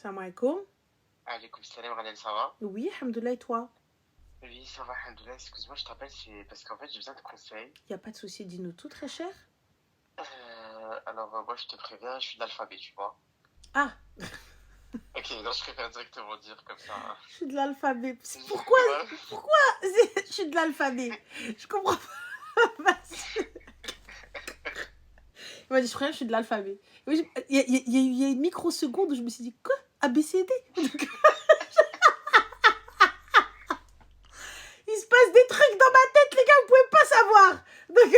Salam alaikum. Alaykoum salam, Ranel, ça va? Oui, alhamdoulilah, et toi? Oui, ça va, alhamdoulilah. Excuse-moi, je t'appelle, c'est parce qu'en fait, j'ai besoin de conseils. Il n'y a pas de souci, dis-nous tout, très cher. Moi, je te préviens, je suis de l'alphabet, tu vois. Ah, Ok, non, je préfère directement dire comme ça. je suis de l'alphabet. Pourquoi? Voilà. Pourquoi je suis de l'alphabet? Je comprends pas. Vas-y. Il m'a dit, je crois, je suis de l'alphabet. Oui, il y a une microseconde où je me suis dit, quoi? ABCD? Donc, il se passe des trucs dans ma tête, les gars, vous pouvez pas savoir. Donc,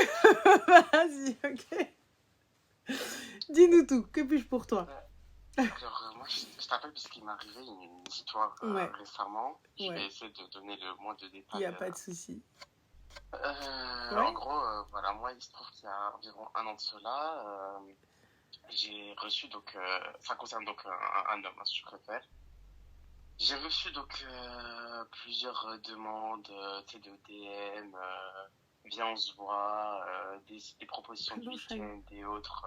vas-y, ok. Dis-nous tout, que puis-je pour toi? Moi, je t'appelle parce qu'il m'est arrivé une histoire Ouais, récemment. Je vais ouais, essayer de donner le moins de il n'y détails. a pas de souci. En Ouais? gros, voilà, moi, il se trouve qu'il y a environ un an de cela, j'ai reçu donc, ça concerne donc un homme, hein, si tu préfères. J'ai reçu donc plusieurs demandes, tu sais, de DM, viens on se voit, des propositions de Non, week-end et autres,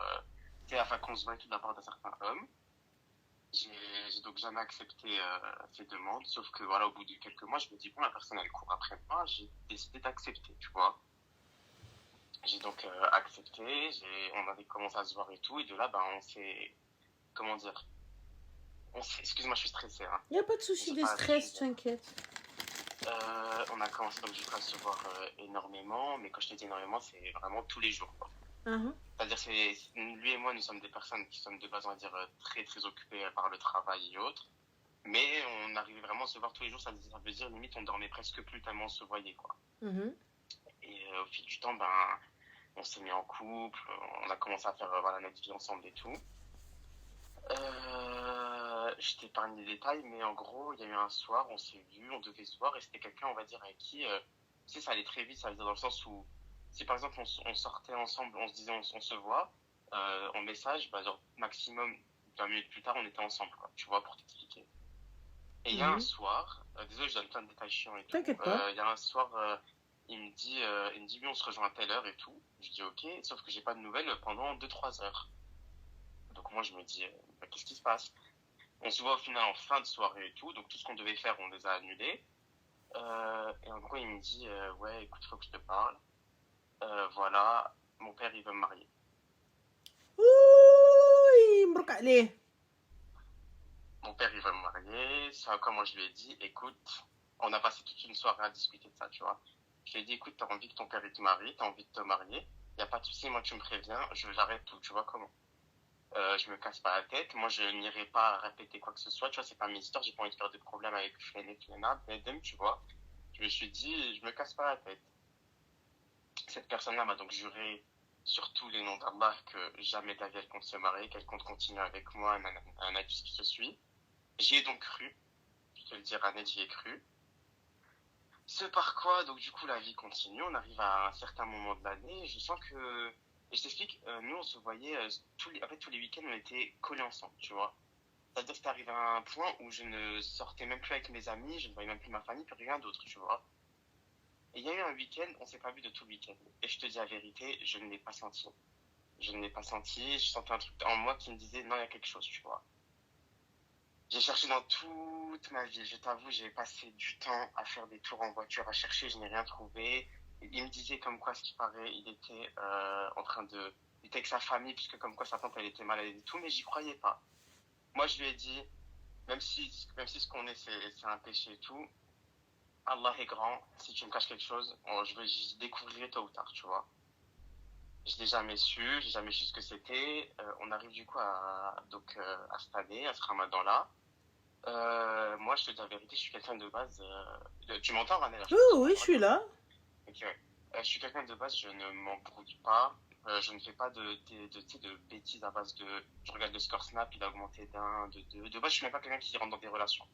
tu sais, afin qu'on se voit et tout de la part d'un certain homme. J'ai donc jamais accepté ces demandes, sauf que voilà, au bout de quelques mois, je me dis, bon, la personne elle court après moi, j'ai décidé d'accepter, tu vois. J'ai donc accepté, on avait commencé à se voir et tout, et de là, ben, on s'est, comment dire, excuse-moi, je suis stressé, hein. il n'y a pas de souci J'ai de pas stress, l'habitude. t'inquiète. On a commencé donc du coup à se voir énormément, mais quand je te dis énormément, c'est vraiment tous les jours, quoi. Uh-huh. C'est-à-dire lui et moi, nous sommes des personnes qui sommes de base, on va dire, très très occupées par le travail et autres. Mais on arrivait vraiment à se voir tous les jours, ça veut dire limite on dormait presque plus tellement on se voyait, quoi. Mhm. Et au fil du temps, ben, on s'est mis en couple, on a commencé à faire voilà, notre vie ensemble et tout. Je t'épargne les détails, mais en gros, il y a eu un soir, on s'est vu, on devait se voir, et c'était quelqu'un, on va dire, avec qui, tu sais, ça allait très vite, ça veut dire dans le sens où, si par exemple on sortait ensemble, on se disait on se voit, en message, bah, genre maximum 20 minutes plus tard, on était ensemble, quoi, tu vois, pour t'expliquer. Et il y a un Mhm. soir, désolé, je donne plein de détails chiants et tout, T'inquiète pas. il y a un soir, il me dit, oui, on se rejoint à telle heure et tout. Je dis ok, sauf que j'ai pas de nouvelles pendant 2-3 heures. Donc moi, je me dis, bah, qu'est-ce qui se passe? On se voit au final en fin de soirée et tout, donc tout ce qu'on devait faire, on les a annulés. Et en gros, il me dit, ouais, écoute, faut que je te parle. Voilà, mon père, il veut me marier. Ouh, مبروك عليه. Mon père, il veut me marier. C'est comme moi, je lui ai dit, écoute, on a passé toute une soirée à discuter de ça, tu vois. Je lui ai dit, écoute, t'as envie que ton père il te marie, t'as envie de te marier. Y a pas de souci, moi, tu me préviens, j'arrête tout, tu vois comment. Je me casse pas la tête. Moi, je n'irai pas répéter quoi que ce soit. Tu vois, c'est pas mes histoires. J'ai pas envie de faire de problèmes avec Flen Flena, Bedem, tu vois. Je me suis dit, je me casse pas la tête. Cette personne-là m'a donc juré sur tous les noms d'Allah que jamais de la vie elle compte se marier, qu'elle compte continuer avec moi, un adulte qui se suit. J'y ai donc cru. Je te le dis, Ranel, j'y ai cru. Ce par quoi, donc du coup, la vie continue. On arrive à un certain moment de l'année. Je sens que. Et je t'explique, nous, on se voyait en fait, tous les week-ends, on était collés ensemble, tu vois. C'est-à-dire que c'était arrivé à un point où je ne sortais même plus avec mes amis, je ne voyais même plus ma famille, plus rien d'autre, tu vois. Et il y a eu un week-end, on s'est pas vu de tout le week-end. Et je te dis la vérité, je ne l'ai pas senti. Je ne l'ai pas senti, je sentais un truc en moi qui me disait non, il y a quelque chose, tu vois. J'ai cherché dans toute ma vie, je t'avoue, j'ai passé du temps à faire des tours en voiture, à chercher, je n'ai rien trouvé. Il me disait comme quoi, ce qui paraît, il était en train de. Il était avec sa famille, puisque comme quoi sa tante, elle était malade et tout, mais j'y croyais pas. Moi, je lui ai dit, même si ce qu'on est, c'est un péché et tout, Allah est grand. Si tu me caches quelque chose, je découvrirai tôt ou tard, tu vois. Je l'ai jamais su, j'ai jamais su ce que c'était. On arrive du coup à cette année, à ce ramadan-là. Moi, je te dis la vérité, je suis quelqu'un de base. Tu m'entends, Ranel? Je pense Oh, qu'on oui, je m'entend suis bien. là. Ok, ouais. Je suis quelqu'un de base, je ne m'embrouille pas. Je ne fais pas de bêtises à base de. Je regarde le score Snap, il a augmenté d'un, de deux. De base, je suis même pas quelqu'un qui rentre dans des relations.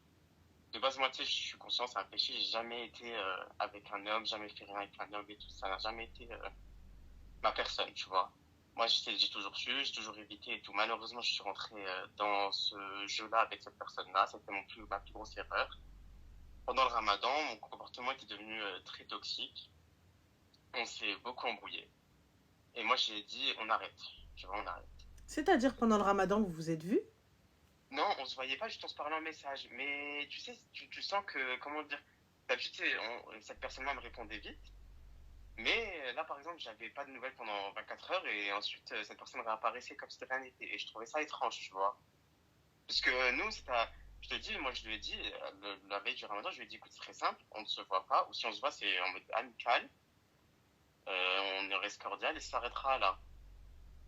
De base, moi, tu sais, je suis conscient, c'est un péché. J'ai jamais été avec un homme, jamais fait rien avec un homme et tout. Ça n'a jamais été ma personne, tu vois. Moi, j'ai toujours su, j'ai toujours évité et tout. Malheureusement, je suis rentré dans ce jeu-là avec cette personne-là. C'était ma plus grosse erreur. Pendant le ramadan, mon comportement était devenu très toxique. On s'est beaucoup embrouillé. Et moi, j'ai dit, on arrête. Tu vois, on arrête. C'est-à-dire pendant le ramadan, vous vous êtes vus? Non, on se voyait pas, juste on se parlait en message. Mais tu sais, tu sens que, comment dire, d'habitude, tu sais, cette personne-là me répondait vite. Mais là, par exemple, j'avais pas de nouvelles pendant 24 heures et ensuite, cette personne réapparaissait comme si de rien n'était. Et je trouvais ça étrange, tu vois. Parce que nous, je te dis, moi, je lui ai dit, la veille du ramadan, je lui ai dit, écoute, c'est très simple, on ne se voit pas, ou si on se voit, c'est en mode amical, on reste cordial et ça s'arrêtera là.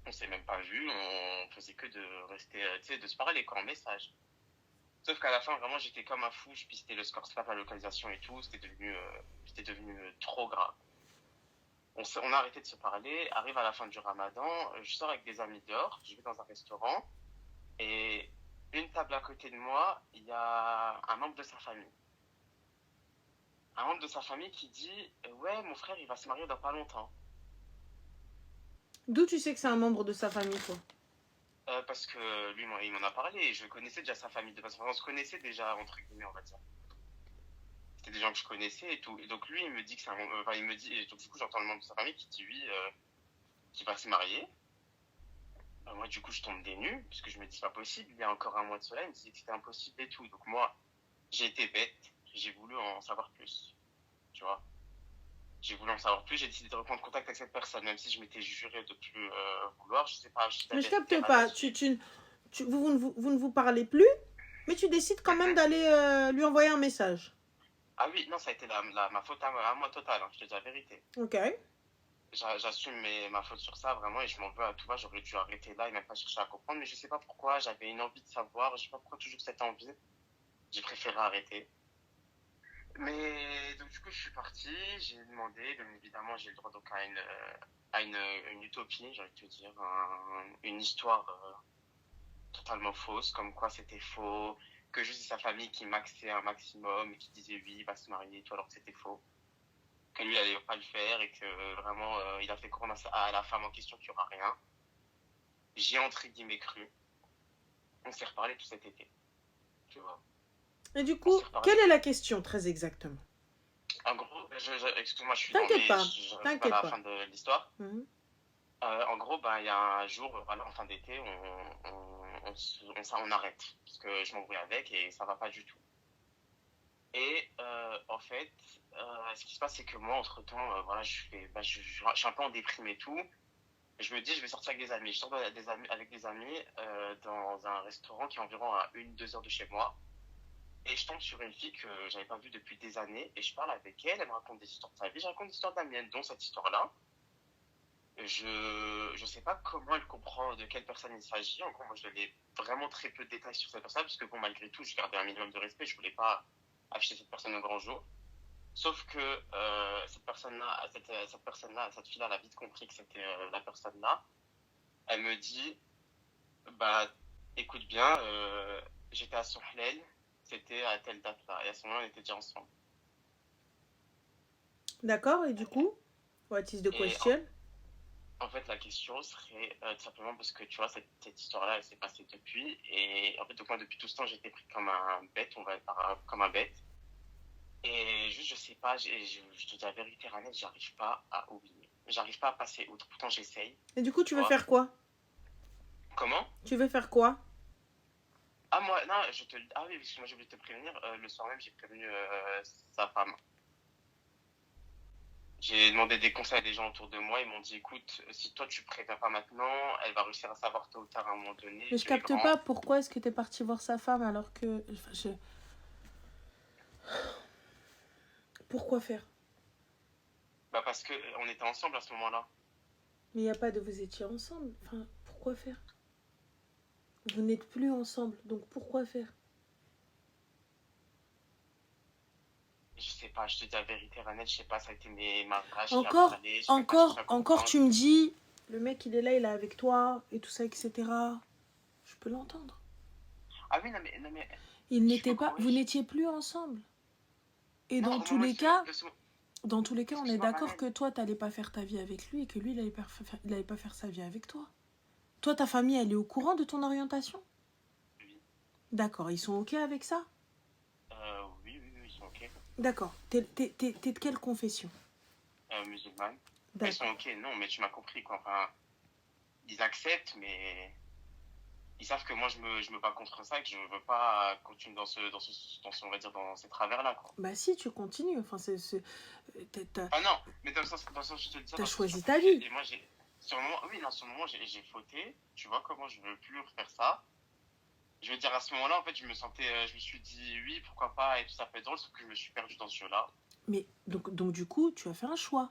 On s'est même pas vu, on faisait que de rester, tu sais, de se parler, quoi, en message. Sauf qu'à la fin, vraiment, j'étais comme un fou, je pistais le score snap, la localisation et tout, c'était devenu trop grave. On a arrêté de se parler, arrive à la fin du ramadan, je sors avec des amis dehors, je vais dans un restaurant, et une table à côté de moi, il y a un membre de sa famille. Un membre de sa famille qui dit ouais, mon frère, il va se marier dans pas longtemps. D'où tu sais que c'est un membre de sa famille, toi? Parce que lui, il m'en a parlé, et je connaissais déjà sa famille de base. Enfin, on se connaissait déjà, entre guillemets, on va dire. C'était des gens que je connaissais et tout. Et donc lui, il me dit que c'est un. Enfin, il me dit. Et donc, du coup, j'entends le membre de sa famille qui dit oui, qu'il va se marier. Moi, du coup, je tombe des nues, parce que je me dis, c'est pas possible, il y a encore un mois de cela, il me disait que c'était impossible et tout. Donc, moi, j'ai été bête, j'ai voulu en savoir plus, tu vois. J'ai voulu en savoir plus, j'ai décidé de reprendre contact avec cette personne, même si je m'étais juré de plus vouloir, je sais pas, je dis la Mais je vérité, capte Rana, pas. Vous ne vous parlez plus, mais tu décides quand même d'aller lui envoyer un message. Ah oui, non, ça a été ma faute à moi totale, hein, je te dis la vérité. Ok. J'assume ma faute sur ça, vraiment, et je m'en veux à tout va, j'aurais dû arrêter là et même pas chercher à comprendre, mais je sais pas pourquoi, j'avais une envie de savoir, je sais pas pourquoi toujours cette envie, j'ai préféré arrêter. Mais donc du coup, je suis parti, j'ai demandé, bien évidemment, j'ai le droit donc à une utopie, j'ai envie de te dire, une histoire totalement fausse, comme quoi c'était faux, que juste sa famille qui maxait un maximum et qui disait oui, il va se marier, tout alors que c'était faux, que lui, il allait pas le faire et que vraiment, il a fait comprendre à la femme en question qu'il n'y aura rien. J'ai entre guillemets cru. On s'est reparlé tout cet été, tu vois. Et du On coup, s'est reparlé. quelle est la question très exactement? En gros, excuse-moi, je suis dans T'inquiète mes, pas. j'arrive à T'inquiète la pas. fin de l'histoire. Mhm. En gros, ben, il y a un jour, voilà, en fin d'été, on arrête. Parce que je m'embrouille avec et ça va pas du tout. Et en fait, ce qui se passe, c'est que moi, entre-temps, voilà, je suis un peu en déprime et tout. Et je me dis, je vais sortir avec des amis. Je sors avec des amis dans un restaurant qui est environ à 1-2 heures de chez moi. Et je tombe sur une fille que j'avais pas vue depuis des années. Et je parle avec elle, elle me raconte des histoires de sa vie, je raconte l'histoire de la mienne, dont cette histoire-là. Je sais pas comment elle comprend de quelle personne il s'agit. En gros, moi, je donnais vraiment très peu de détails sur cette personne, parce que bon, malgré tout, je gardais un minimum de respect. Je voulais pas afficher cette personne au grand jour. Sauf que cette fille-là, elle a vite compris que c'était la personne-là. Elle me dit, bah, écoute bien, j'étais à Souhlel, c'était à telle date-là. Et à ce moment-là, on était déjà ensemble. D'accord. Et du coup, what is the Et question? en fait, la question serait tout simplement parce que tu vois, cette histoire-là, elle s'est passée depuis. Et en fait, donc, moi, depuis tout ce temps, j'étais pris comme un bête, on va dire, comme un bête. Et juste, je sais pas, je te dis la vérité, Ranel, j'arrive pas à oublier. J'arrive pas à passer outre. Pourtant, j'essaye, Et du coup, tu tu veux vois. faire quoi? Comment? Tu veux faire quoi? Ah, moi, non, ah oui, parce que moi, j'ai oublié de te prévenir. Le soir même, j'ai prévenu sa femme. J'ai demandé des conseils à des gens autour de moi. Ils m'ont dit, écoute, si toi, tu préviens pas maintenant, elle va réussir à savoir tôt ou tard à un moment donné. Mais je Dieu est capte grand. pas pourquoi est-ce que t'es parti voir sa femme alors que. Enfin, Pourquoi faire? Bah parce que on était ensemble à ce moment-là. Mais il n'y a pas de vous étiez ensemble. Enfin, pourquoi faire? Vous n'êtes plus ensemble, donc pourquoi faire? Je sais pas, je te dis la vérité, Ranel, je sais pas, ça a été ma rage qui a Encore, parlé, j'ai même pas cherché encore, à encore, comprendre. tu me dis, le mec il est là, il est avec toi, et tout ça, etc. Je peux l'entendre. Ah oui, non mais, Il je suis n'était pas, beaucoup, vous oui. n'étiez plus ensemble. Et Non, dans au tous moment les cas, on est excuse-moi, d'accord Ranel. que toi, t'allais pas faire ta vie avec lui et que lui, il allait pas faire sa vie avec toi. Toi, ta famille, elle est au courant de ton orientation? Oui, D'accord, ils sont ok avec ça? oui, ils sont ok. D'accord. T'es de quelle confession? Musulmane. Enfin, ils sont D'accord. ok, non, mais tu m'as compris, quoi. Enfin, ils acceptent, mais ils savent que moi, je me bats contre ça et que je veux pas continuer on va dire, dans ces travers-là, quoi. Bah si, tu continues. Enfin, t'as Ah non, mais dans le sens, je te dis ça t'as parce que sur choisi le ta moment, vie. et moi, sur le moment, oui, non, sur le moment, j'ai fauté, tu vois, comment je veux plus refaire ça. Je veux dire, à ce moment-là, en fait, je me suis dit, oui, pourquoi pas, et tout ça peut être drôle, sauf que je me suis perdu dans ce jeu-là. Mais donc du coup, tu as fait un choix.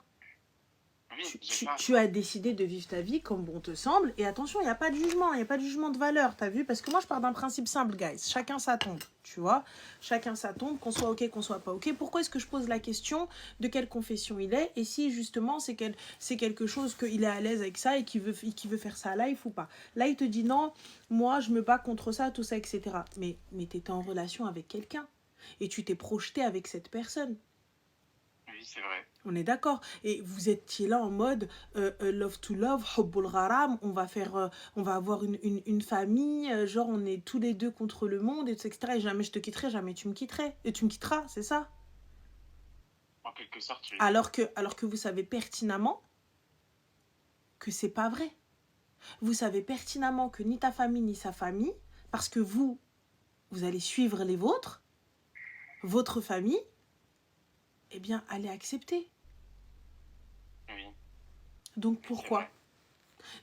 Oui, Tu, j'ai tu, fait un tu choix. as décidé de vivre ta vie comme bon te semble. Et attention, il n'y a pas de jugement, il n'y a pas de jugement de valeur, t'as vu? Parce que moi, je pars d'un principe simple, guys. Chacun sa tombe, tu vois? Chacun sa tombe, qu'on soit OK, qu'on soit pas OK. Pourquoi est-ce que je pose la question de quelle confession il est? Et si, justement, c'est quelque chose qu'il est à l'aise avec ça et qu'il veut faire ça live ou pas? Là, il te dit non, moi, je me bats contre ça, tout ça, etc. Mais tu étais en relation avec quelqu'un. Et tu t'es projeté avec cette personne. Oui, c'est vrai. On est d'accord. Et vous étiez là en mode love to love, hubbul gharam, on va avoir une famille, genre on est tous les deux contre le monde, etc. Et jamais je te quitterai, jamais tu me quitterais. Et tu me quitteras, c'est ça? En quelque sorte, oui. Alors que vous savez pertinemment que c'est pas vrai. Vous savez pertinemment que ni ta famille ni sa famille, parce que vous allez suivre les vôtres, votre famille, eh bien, allez accepter. Oui, Donc oui, c'est pourquoi? vrai.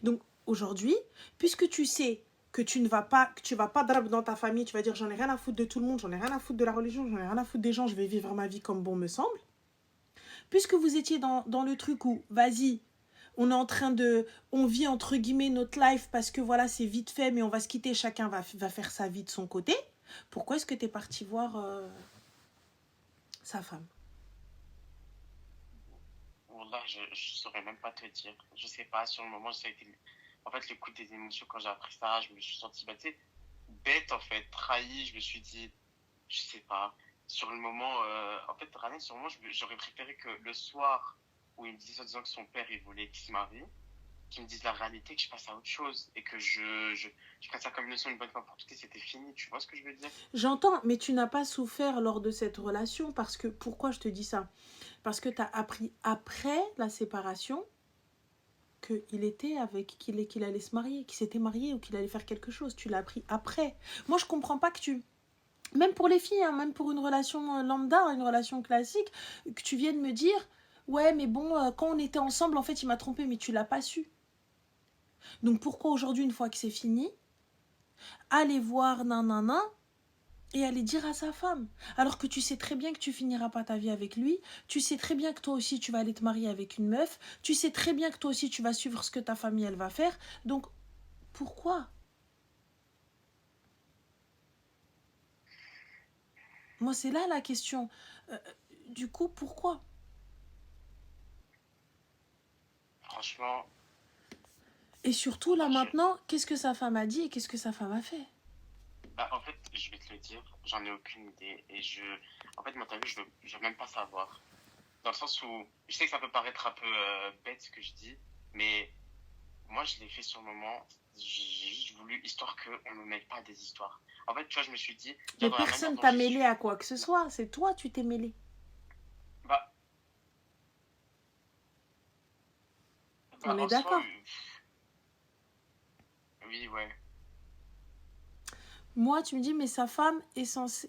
Donc aujourd'hui, puisque tu sais que tu vas pas drab dans ta famille, tu vas dire j'en ai rien à foutre de tout le monde, j'en ai rien à foutre de la religion, j'en ai rien à foutre des gens, je vais vivre ma vie comme bon me semble. Puisque vous étiez dans le truc où, vas-y, on vit entre guillemets notre life parce que voilà, c'est vite fait, mais on va se quitter, chacun va faire sa vie de son côté. Pourquoi est-ce que t'es parti voir sa femme? Là, je saurais même pas te dire. Je sais pas, sur le moment, ça a été. En fait, le coup des émotions, quand j'ai appris ça, je me suis senti, bah, tu sais, bête, en fait, trahi. Je me suis dit, je sais pas. Sur le moment, en fait, Ryan, sur le moment, j'aurais préféré que le soir où il me disait, en disant que son père, il voulait qu'il se marie, qu'il me dise la réalité, que je passe à autre chose et que je prenne ça comme une leçon une bonne fois pour toutes et c'était fini. Tu vois ce que je veux dire? J'entends, mais tu n'as pas souffert lors de cette relation parce que, pourquoi je te dis ça? Parce que tu as appris après la séparation qu'il allait se marier, qu'il s'était marié ou qu'il allait faire quelque chose. Tu l'as appris après. Moi, je comprends pas que même pour les filles, hein, même pour une relation lambda, une relation classique, que tu viennes me dire, ouais, mais bon, quand on était ensemble, en fait, il m'a trompé, mais tu l'as pas su. Donc pourquoi aujourd'hui, une fois que c'est fini, aller voir nanana et aller dire à sa femme, alors que tu sais très bien que tu finiras pas ta vie avec lui, tu sais très bien que toi aussi tu vas aller te marier avec une meuf, tu sais très bien que toi aussi tu vas suivre ce que ta famille elle va faire, donc pourquoi? Moi c'est là la question. Euh, du coup pourquoi? Franchement, Et surtout là là, maintenant, qu'est-ce que sa femme a dit et qu'est-ce que sa femme a fait? bah, en fait, je vais te le dire, j'en ai aucune idée. En fait, moi, t'as vu, je veux même pas savoir. Dans le sens où, je sais que ça peut paraître un peu bête ce que je dis, mais moi, je l'ai fait sur le moment. J'ai juste voulu, histoire qu'on ne me mêle pas à des histoires. En fait, tu vois, je me suis dit, Mais déjà dans la manière personne dont t'a j'ai mêlé su, à quoi que ce soit, c'est toi tu t'es mêlé. bah, On est en soi, d'accord? oui, ouais. Moi, tu me dis, mais sa femme est censée,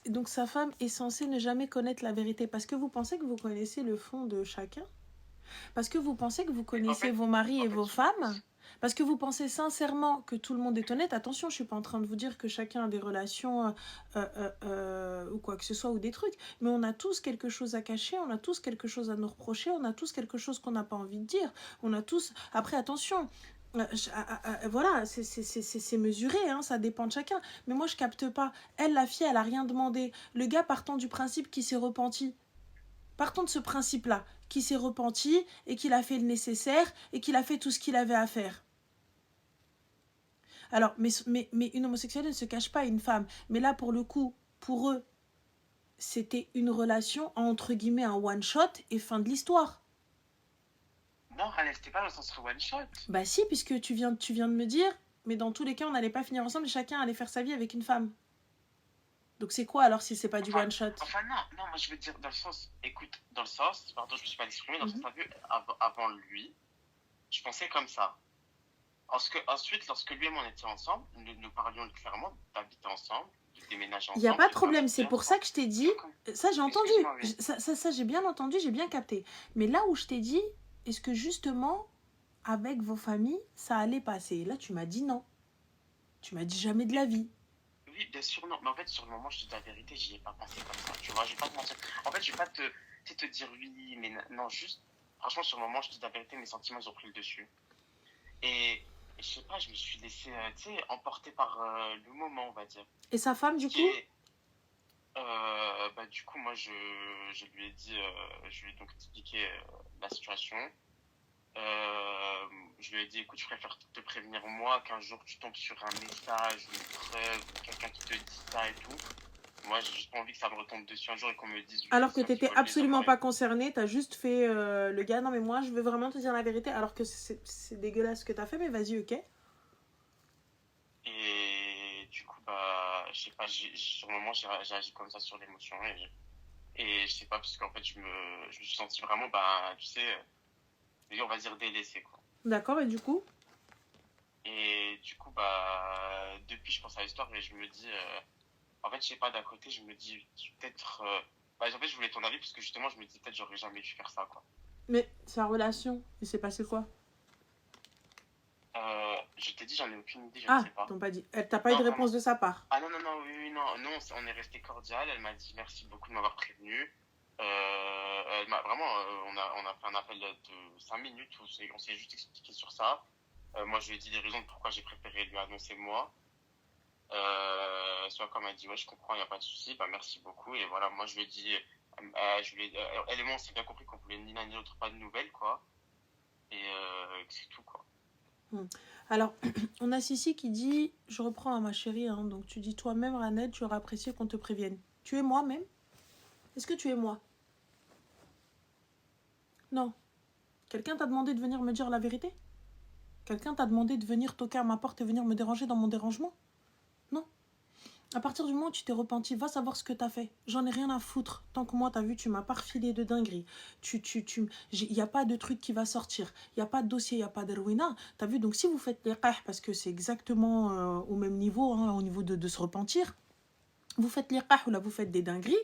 donc sa femme est censée ne jamais connaître la vérité. Parce que vous pensez que vous connaissez le fond de chacun? Parce que vous pensez que vous Mais connaissez vos maris en et fait, vos femmes? Parce que vous pensez sincèrement que tout le monde est honnête? Attention, je suis pas en train de vous dire que chacun a des relations ou quoi que ce soit ou des trucs. Mais on a tous quelque chose à cacher, on a tous quelque chose à nous reprocher, on a tous quelque chose qu'on n'a pas envie de dire. On a tous... Après, attention, voilà, c'est mesuré, hein, ça dépend de chacun. Mais moi, je capte pas. Elle, la fille, elle a rien demandé. Le gars, partant du principe qu'il s'est repenti. Partons de ce principe-là, qui s'est repenti et qu'il a fait le nécessaire et qu'il a fait tout ce qu'il avait à faire. Alors, mais une homosexuelle ne se cache pas une femme. Mais là, pour le coup, pour eux, c'était une relation entre guillemets un one-shot et fin de l'histoire. non, Ranel, c'était pas dans le sens one shot. Bah si, puisque tu viens de me dire, mais dans tous les cas, on n'allait pas finir ensemble et chacun allait faire sa vie avec une femme. Donc c'est quoi alors si c'est pas du Enfin, one-shot? non, non, moi je veux dire dans le sens, écoute, dans le sens, pardon, je me suis pas exprimé, dans le sens, Mhm. t'as vu, avant lui, je pensais comme ça. Ensuite, lorsque lui et moi on était ensemble, nous parlions clairement d'habiter ensemble, de déménager Il n'y a ensemble, pas de de faire problème, des c'est guerres, pour ça quoi. que je t'ai dit, Sauf que, ça j'ai entendu, excuse-moi, oui. ça j'ai bien entendu, j'ai bien capté. Mais là où je t'ai dit, est-ce que justement, avec vos familles, ça allait passer? Et là tu m'as dit non, tu m'as dit jamais de la vie. Oui, bien sûr, non. Mais en fait, sur le moment, je te dis la vérité, j'y ai pas pensé comme ça. Tu vois, je vais pas te mentir. En fait, je vais pas te, tu sais, te dire oui, mais non, juste. Franchement, sur le moment, je te dis la vérité, mes sentiments, ils ont pris le dessus. Et je sais pas, je me suis laissé, tu sais, emporter par le moment, on va dire. Et sa femme Ce du qui coup? est. Bah, du coup, moi, je lui ai dit, je lui ai donc expliqué la situation. Euh, je lui ai dit, écoute, je préfère te prévenir moi qu'un jour tu tombes sur un message, une preuve, ou quelqu'un qui te dit ça et tout. Moi, j'ai juste pas envie que ça me retombe dessus un jour et qu'on me dise, oui, Alors que c'est un qui t'étais vole les absolument oreilles. pas concerné, t'as juste fait le gars, non mais moi je veux vraiment te dire la vérité, alors que c'est dégueulasse ce que t'as fait, mais vas-y, ok. Et du coup, bah, je sais pas, sur le moment, j'ai agi comme ça sur l'émotion. Et je sais pas, parce qu'en fait, je me suis senti vraiment, bah, tu sais, on va dire délaissé, quoi. D'accord, et du coup? Et du coup, bah, depuis, je pense à l'histoire et je me dis, en fait, je sais pas, d'un côté, je me dis, peut-être, bah, en fait, je voulais ton avis parce que justement, je me dis, peut-être, j'aurais jamais dû faire ça, quoi. Mais sa relation, il s'est passé quoi? Je t'ai dit, j'en ai aucune idée, je ne Ah, sais pas. t'as pas dit. T'as pas eu Non, de réponse vraiment. de sa part. Ah non, non, non, oui, oui, non, non, on est resté cordial. Elle m'a dit merci beaucoup de m'avoir prévenu. Elle m'a vraiment, on a fait un appel de 5 minutes où on s'est juste expliqué sur ça. Moi, je lui ai dit les raisons de pourquoi j'ai préféré lui annoncer moi. Soit comme elle dit, ouais, je comprends, il n'y a pas de souci, bah merci beaucoup. Et voilà, moi, je lui ai dit, elle et moi, on s'est bien compris qu'on voulait ni l'un ni l'autre pas de nouvelles, quoi. Et c'est tout, quoi. Alors, on a Sissi qui dit, je reprends à ma chérie, hein, donc tu dis toi-même, Ranette, tu aurais apprécié qu'on te prévienne. Tu es moi même? Est-ce que tu es moi? Non. Quelqu'un t'a demandé de venir me dire la vérité? Quelqu'un t'a demandé de venir toquer à ma porte et venir me déranger dans mon dérangement? Non. À partir du moment où tu t'es repenti, va savoir ce que t'as fait. J'en ai rien à foutre. Tant que moi, t'as vu, tu m'as pas refilé de dinguerie. Il n'y a pas de truc qui va sortir. Il n'y a pas de dossier, il n'y a pas de ruina. T'as vu, donc si vous faites les qah, parce que c'est exactement au même niveau, hein, au niveau de se repentir, vous faites les qah ou là vous faites des dingueries,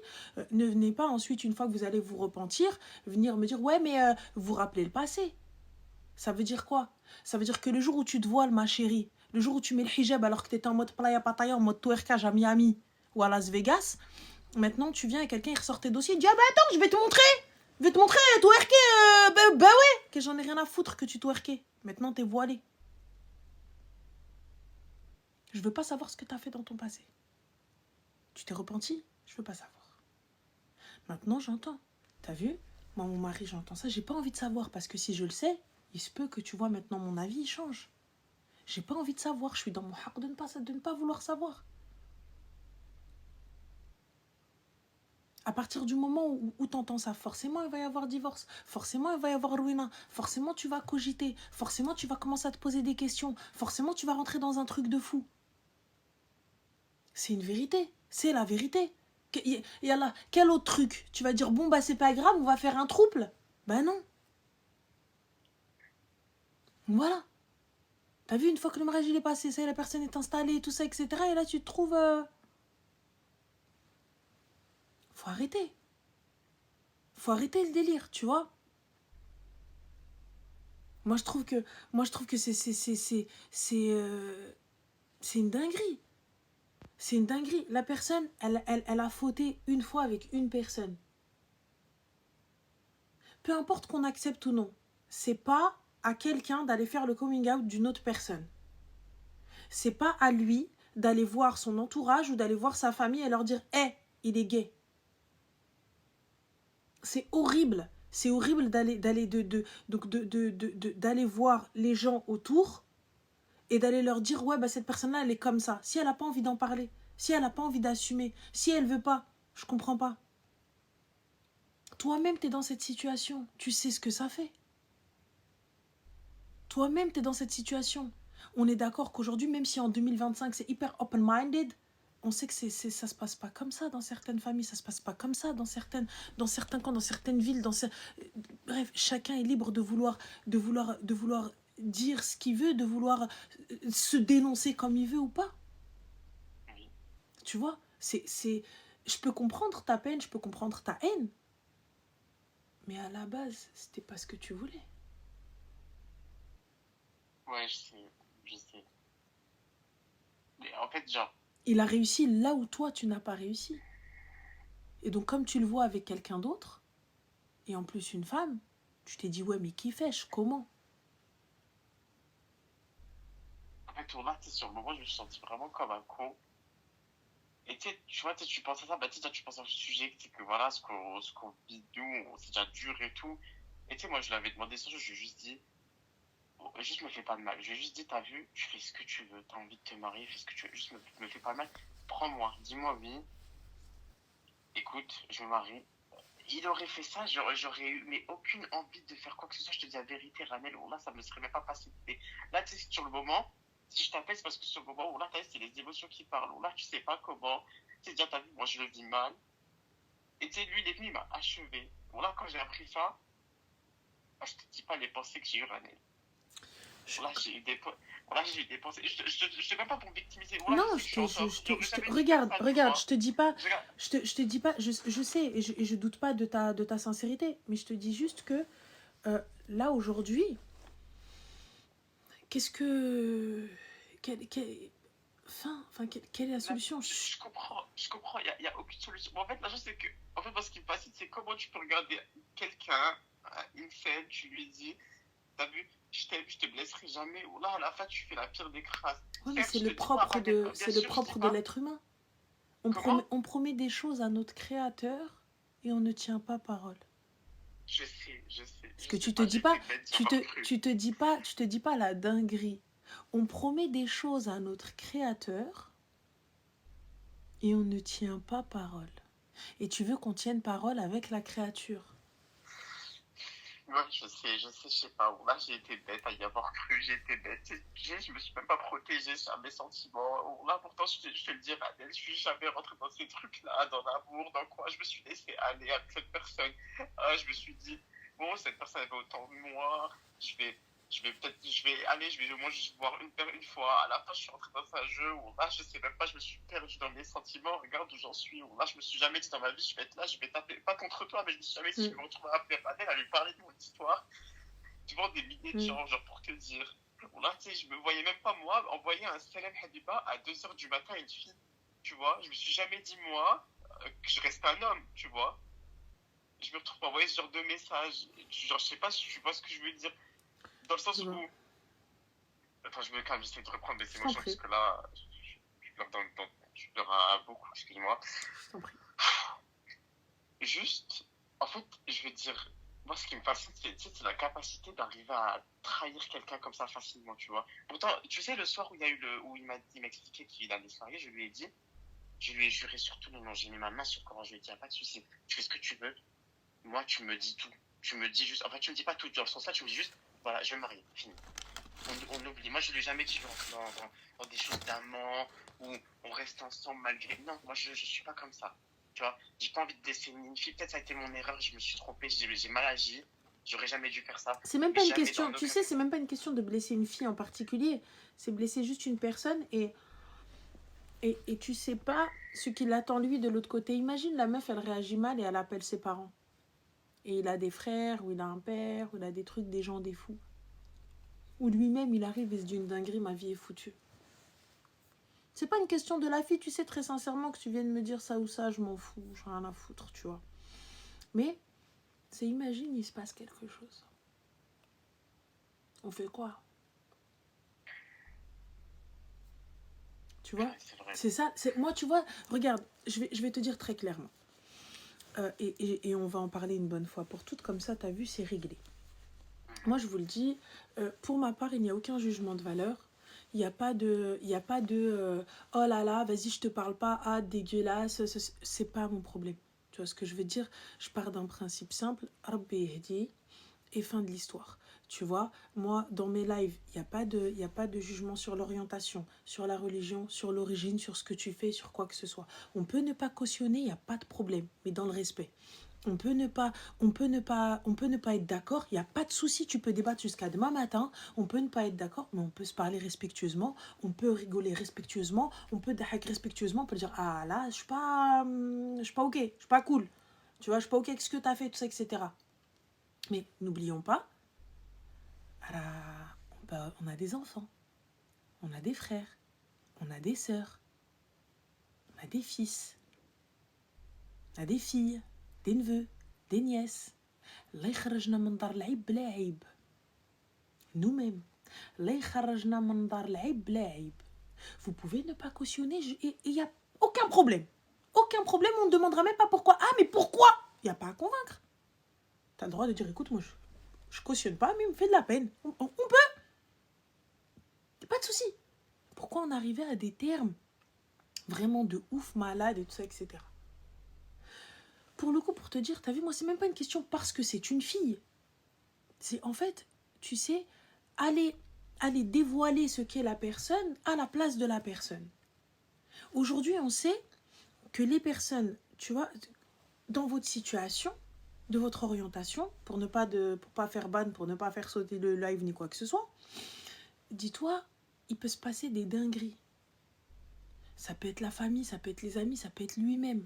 ne venez pas ensuite, une fois que vous allez vous repentir, venir me dire, ouais, mais vous vous rappelez le passé. Ça veut dire quoi? Ça veut dire que le jour où tu te voiles, ma chérie, le jour où tu mets le hijab alors que tu étais en mode playa pataya, en mode twerkage à Miami ou à Las Vegas, maintenant tu viens et quelqu'un il ressort tes dossiers, il dit ah bah attends, je vais te montrer, twerker, bah ouais, que j'en ai rien à foutre que tu twerkais. Maintenant t'es voilé. Je veux pas savoir ce que t'as fait dans ton passé. Tu t'es repenti? Je veux pas savoir. Maintenant j'entends. T'as vu? Moi mon mari j'entends ça, j'ai pas envie de savoir parce que si je le sais, il se peut que tu vois maintenant mon avis il change. J'ai pas envie de savoir, je suis dans mon haq de ne pas vouloir savoir. À partir du moment où tu entends ça, forcément il va y avoir divorce, forcément il va y avoir ruina, forcément tu vas cogiter, forcément tu vas commencer à te poser des questions, forcément tu vas rentrer dans un truc de fou. C'est une vérité, c'est la vérité. Et là, quel autre truc? Tu vas dire bon bah c'est pas grave, on va faire un trouble? Bah non. Voilà. T'as vu, une fois que le mariage il est passé, ça y est, la personne est installée, tout ça, etc. Et là tu te trouves... Faut arrêter. Faut arrêter le délire, tu vois. Moi je trouve que c'est une dinguerie. C'est une dinguerie. La personne, elle a fauté une fois avec une personne. Peu importe qu'on accepte ou non, c'est pas à quelqu'un d'aller faire le coming out d'une autre personne. C'est pas à lui d'aller voir son entourage ou d'aller voir sa famille et leur dire « Hé, il est gay ». C'est horrible. C'est horrible d'aller voir les gens autour et d'aller leur dire ouais bah cette personne-là elle est comme ça. Si elle n'a pas envie d'en parler, si elle n'a pas envie d'assumer, si elle veut pas, je comprends pas. Toi-même t'es dans cette situation, tu sais ce que ça fait. Toi-même t'es dans cette situation. On est d'accord qu'aujourd'hui, même si en 2025 c'est hyper open-minded, on sait que ça se passe pas comme ça dans certaines familles, ça se passe pas comme ça dans certains camps, dans certaines villes, bref, chacun est libre de vouloir dire ce qu'il veut, de vouloir se dénoncer comme il veut ou pas. Oui. Tu vois, je peux comprendre ta peine, je peux comprendre ta haine. Mais à la base, c'était pas ce que tu voulais. Ouais, je sais, je sais. Mais en fait, genre, Il a réussi là où toi, tu n'as pas réussi. Et donc, comme tu le vois avec quelqu'un d'autre, et en plus une femme, tu t'es dit, ouais, mais qui fais-je? Comment? en fait, là, tu sais, sur le moment, je me suis senti vraiment comme un con. Et tu vois, tu penses à ça, bah, tu penses à ce sujet, c'est que voilà, ce qu'on vit nous, c'est déjà dur et tout. Et moi, je l'avais demandé ça, je lui ai juste dit, oh, juste me fais pas de mal. Je lui ai juste dit, t'as vu, tu fais ce que tu veux, t'as envie de te marier, fais ce que tu veux, juste me fais pas de mal. Prends-moi, dis-moi oui, écoute, je me marie. Il aurait fait ça, j'aurais eu mais aucune envie de faire quoi que ce soit. Je te dis la vérité, Ranel, là, ça me serait même pas passé. Là, tu sais, sur le moment, si je t'appelle, c'est parce que sur le moment, là, c'est les émotions qui parlent. Là, tu sais pas comment. Tu sais, déjà, t'as vu, moi, je le vis mal. Et tu sais, lui, il est venu, il m'a achevé. Là, quand j'ai appris ça, je te dis pas les pensées que j'ai eues, Ranel. Je- Là, j'ai eu des, là, j'ai eu des pensées. Je te même pas pour me victimiser. Non, Je sais que je suis en tort. J'aurais jamais dû faire regarde, ça, tu regarde, je vois. te dis pas, Je, je te dis pas, je sais, et je doute pas de ta sincérité, mais je te dis juste que là, aujourd'hui, qu'est-ce que... quelle est la solution? je comprends, y a aucune solution. Mais en fait, la chose, c'est que, en fait, ce qui me fascine, c'est comment tu peux regarder quelqu'un, une scène, tu lui dis, t'as vu, je t'aime, je te blesserai jamais, ou là, à la fin, tu fais la pire des crasses. Ouais, mais Certes, je te dis pas, bien c'est le sûr, je dis propre de pas. l'être humain. Comment? On promet des choses à notre créateur et on ne tient pas parole. Parce Je que sais tu te pas, dis j'ai pas, été bête, j'ai encore cru. tu te dis pas la dinguerie. On promet des choses à notre créateur et on ne tient pas parole. Et tu veux qu'on tienne parole avec la créature. Ouais, je sais pas. Là, j'ai été bête à y avoir cru, j'ai été bête. Je me suis même pas protégée sur mes sentiments. Là, pourtant, je te le dis, Adèle, je suis jamais rentrée dans ces trucs-là, dans l'amour, dans quoi. Je me suis laissé aller avec cette personne. Je me suis dit, bon, cette personne, elle veut autant de moi. Je vais, je vais au moins juste voir une fois. À la fin, je suis rentrée dans un jeu où là, je sais même pas, je me suis perdu dans mes sentiments. Regarde où j'en suis. Où là, je me suis jamais dit dans ma vie, je vais être là, je vais taper, pas contre toi, mais je me suis jamais dit, je vais me retrouver à appeler Adèle, à lui parler de mon histoire. Tu vois, des milliers de Mm. gens, genre pour te dire. Là, tu sais, je me voyais même pas moi envoyer un Salam Habiba à 2 h du matin à une fille. Tu vois, je me suis jamais dit, moi, que je reste un homme, tu vois. Je me retrouve à envoyer ce genre de message. Genre, je sais pas si tu vois ce que je veux dire. Dans le Je sens vois. où. Attends, je me calme, j'essaie de reprendre mes Je t'en émotions parce prie. que là, je pleure, je pleure beaucoup, excuse-moi. Je t'en prie. Juste, en fait, je veux dire, moi, ce qui me fascine, c'est la capacité d'arriver à trahir quelqu'un comme ça facilement, tu vois. Pourtant, tu sais, le soir où il y a eu où il m'a expliqué qu'il allait se marier, je lui ai dit, je lui ai juré sur tous les noms, j'ai mis ma main sur le corps, je lui ai dit, y a pas de souci, tu fais ce que tu veux, moi, tu me dis tout. Tu me dis juste, enfin, tu me dis pas tout dans le sens là, tu me dis juste, voilà, je vais me marier, fini. On oublie. Moi, je lui ai jamais dit je vais rentrer dans des choses d'amant où on reste ensemble malgré. Non, moi, je suis pas comme ça. Tu vois, j'ai pas envie de laisser une fille. Peut-être ça a été mon erreur, je me suis trompé, j'ai mal agi. J'aurais jamais dû faire ça. C'est même Mais pas une jamais question, dans tu aucun sais, cas. c'est même pas une question de blesser une fille en particulier. C'est blesser juste une personne et tu sais pas ce qui l'attend lui de l'autre côté. Imagine la meuf, elle réagit mal et elle appelle ses parents. Et il a des frères, ou il a un père, ou il a des trucs, des gens, des fous. Ou lui-même, il arrive et se dit une dinguerie, ma vie est foutue. C'est pas une question de la fille, tu sais très sincèrement que tu viennes me dire ça ou ça, je m'en fous, j'ai rien à foutre, tu vois. Mais, c'est imagine, il se passe quelque chose. On fait quoi? Tu vois? Ouais, c'est vrai. C'est ça, moi tu vois, regarde, je vais te dire très clairement. Et on va en parler une bonne fois pour toutes, comme ça, t'as vu, c'est réglé. Moi, je vous le dis, pour ma part, il n'y a aucun jugement de valeur. Il n'y a pas de, oh là là, vas-y, je te parle pas, ah, dégueulasse, c'est pas mon problème. Tu vois ce que je veux dire? Je pars d'un principe simple, Rabbi Yehdi, et fin de l'histoire. Tu vois, moi, dans mes lives, il y a pas de jugement sur l'orientation, sur la religion, sur l'origine, sur ce que tu fais, sur quoi que ce soit. On peut ne pas cautionner, il n'y a pas de problème, mais dans le respect. On peut ne pas, on peut ne pas être d'accord. Il n'y a pas de souci. Tu peux débattre jusqu'à demain matin. On peut ne pas être d'accord, mais on peut se parler respectueusement. On peut rigoler respectueusement. On peut dahak respectueusement. On peut dire ah là, je suis pas ok, je suis pas cool. Tu vois, je suis pas ok avec ce que tu as fait, tout ça, etc. Mais n'oublions pas, on a des enfants, on a des frères, on a des sœurs, on a des fils, on a des filles, des neveux, des nièces. الله يخرجنا من دار العيب بلا عيب. Nous-mêmes. الله يخرجنا من دار العيب بلا عيب. Vous pouvez ne pas cautionner et il n'y a aucun problème. Aucun problème, on ne demandera même pas pourquoi. Ah, mais pourquoi? Il n'y a pas à convaincre. Tu as le droit de dire, écoute, moi, je cautionne pas, mais il me fait de la peine. On peut. Il n'y a pas de souci. Pourquoi on arrivait à des termes vraiment de ouf, malade et tout ça, etc. Pour le coup, pour te dire, t'as vu, moi, c'est même pas une question parce que c'est une fille. C'est en fait, tu sais, aller dévoiler ce qu'est la personne à la place de la personne. Aujourd'hui, on sait que les personnes, tu vois, dans votre situation, de votre orientation, pour pas faire ban, pour ne pas faire sauter le live ni quoi que ce soit, dis-toi, il peut se passer des dingueries. Ça peut être la famille, ça peut être les amis, ça peut être lui-même.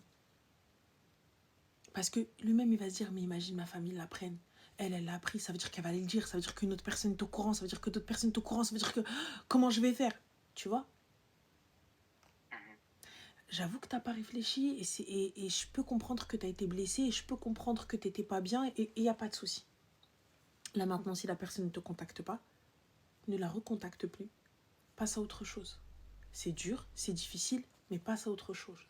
Parce que lui-même, il va se dire, mais imagine ma famille l'apprenne. Elle l'a appris, ça veut dire qu'elle va aller le dire, ça veut dire qu'une autre personne est au courant, ça veut dire que d'autres personnes sont au courant, ça veut dire que comment je vais faire, tu vois. J'avoue que t'as pas réfléchi et je peux comprendre que t'as été blessé et je peux comprendre que t'étais pas bien et il n'y a pas de souci. Là maintenant, si la personne ne te contacte pas, ne la recontacte plus. Passe à autre chose. C'est dur, c'est difficile, mais passe à autre chose.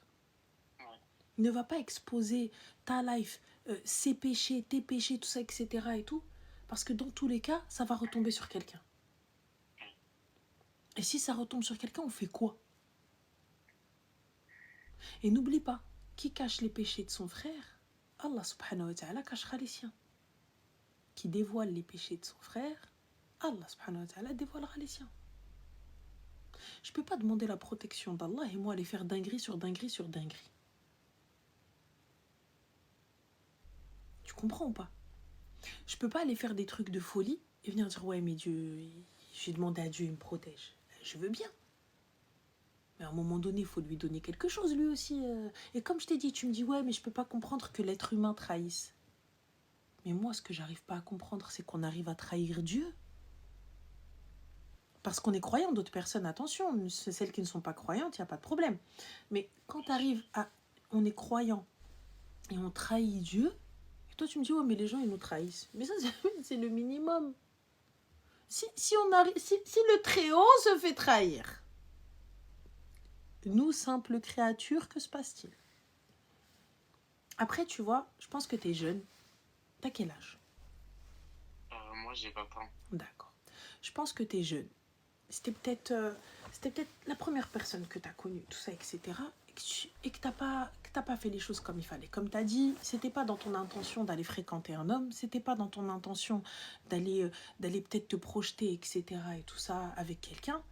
Ne va pas exposer ta life, ses péchés, tes péchés, tout ça, etc. et tout, parce que dans tous les cas, ça va retomber sur quelqu'un. Et si ça retombe sur quelqu'un, on fait quoi? Et n'oublie pas, qui cache les péchés de son frère, Allah subhanahu wa ta'ala cachera les siens. Qui dévoile les péchés de son frère, Allah subhanahu wa ta'ala dévoilera les siens. Je ne peux pas demander la protection d'Allah et moi aller faire dinguerie sur dinguerie sur dinguerie. Tu comprends ou pas? Je peux pas aller faire des trucs de folie et venir dire ouais mais Dieu, j'ai demandé à Dieu, il me protège. Je veux bien. Mais à un moment donné, il faut lui donner quelque chose lui aussi. Et comme je t'ai dit, tu me dis ouais mais je peux pas comprendre que l'être humain trahisse. Mais moi ce que j'arrive pas à comprendre, c'est qu'on arrive à trahir Dieu. Parce qu'on est croyant, d'autres personnes, attention, celles qui ne sont pas croyantes, il n'y a pas de problème. Mais quand on est croyant et on trahit Dieu, et toi tu me dis, ouais, mais les gens, ils nous trahissent. Mais ça, c'est le minimum. Si le Très-Haut se fait trahir, nous, simples créatures, que se passe-t-il? Après, tu vois, je pense que tu es jeune. T'as quel âge? Moi, j'ai 20 ans. D'accord. Je pense que tu es jeune. C'était peut-être la première personne que tu as connue, tout ça, etc. Et que tu n'as pas fait les choses comme il fallait. Comme tu as dit, c'était pas dans ton intention d'aller fréquenter un homme, c'était pas dans ton intention d'aller peut-être te projeter, etc. et tout ça avec quelqu'un.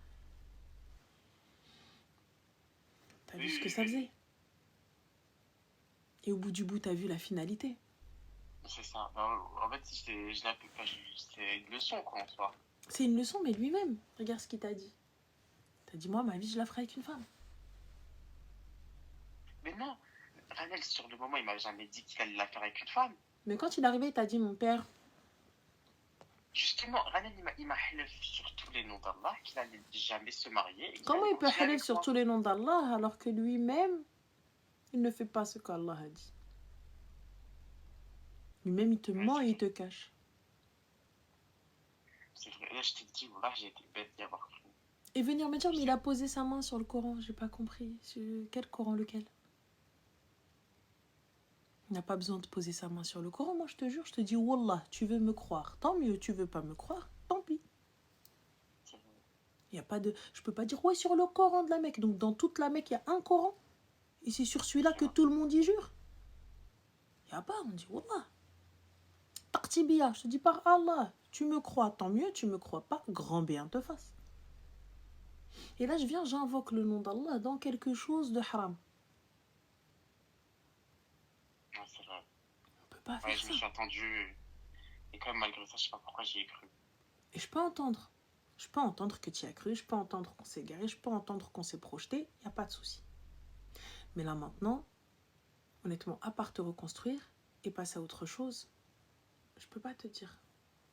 Tu as vu ce que ça faisait. Et au bout du bout, tu as vu la finalité. C'est ça. En fait, c'est une leçon, quoi, en soi. C'est une leçon, mais lui-même, regarde ce qu'il t'a dit. T'as dit, moi, ma vie, je la ferai avec une femme. Mais non, Ranel, sur le moment, il m'a jamais dit qu'il allait la faire avec une femme. Mais quand il est arrivé, il t'a dit, mon père... Justement, Ranel, il m'a halef sur tous les noms d'Allah qu'il allait jamais se marier. Comment il peut halef sur tous les noms d'Allah alors que lui-même, il ne fait pas ce qu'Allah a dit? Lui-même, il te ment et il te cache. C'est vrai, là, je t'ai dit, voilà, j'ai été bête d'y avoir cru. Et venir me dire, mais il a posé sa main sur le Coran, j'ai pas compris. Quel Coran, lequel? Il n'a pas besoin de poser sa main sur le Coran, moi je te jure, je te dis, Wallah, tu veux me croire, tant mieux, tu veux pas me croire, tant pis. Il y a pas de... Je peux pas dire, ouais, sur le Coran de la Mecque. Donc dans toute la Mecque, il y a un Coran. Et c'est sur celui-là que tout le monde y jure. Il n'y a pas, on dit, Wallah. Tartibia, je te dis par Allah, tu me crois, tant mieux, tu me crois pas, grand bien te fasse. Et là, je viens, j'invoque le nom d'Allah dans quelque chose de haram. Non, c'est vrai. peux pas Ouais, faire je me ça. suis attendu. Et quand même, malgré ça, je sais pas pourquoi j'y ai cru. Et je peux entendre. Je peux entendre que tu y as cru, je peux entendre qu'on s'est égaré, je peux entendre qu'on s'est projeté, il n'y a pas de souci. Mais là maintenant, honnêtement, à part te reconstruire et passer à autre chose, je peux pas te dire.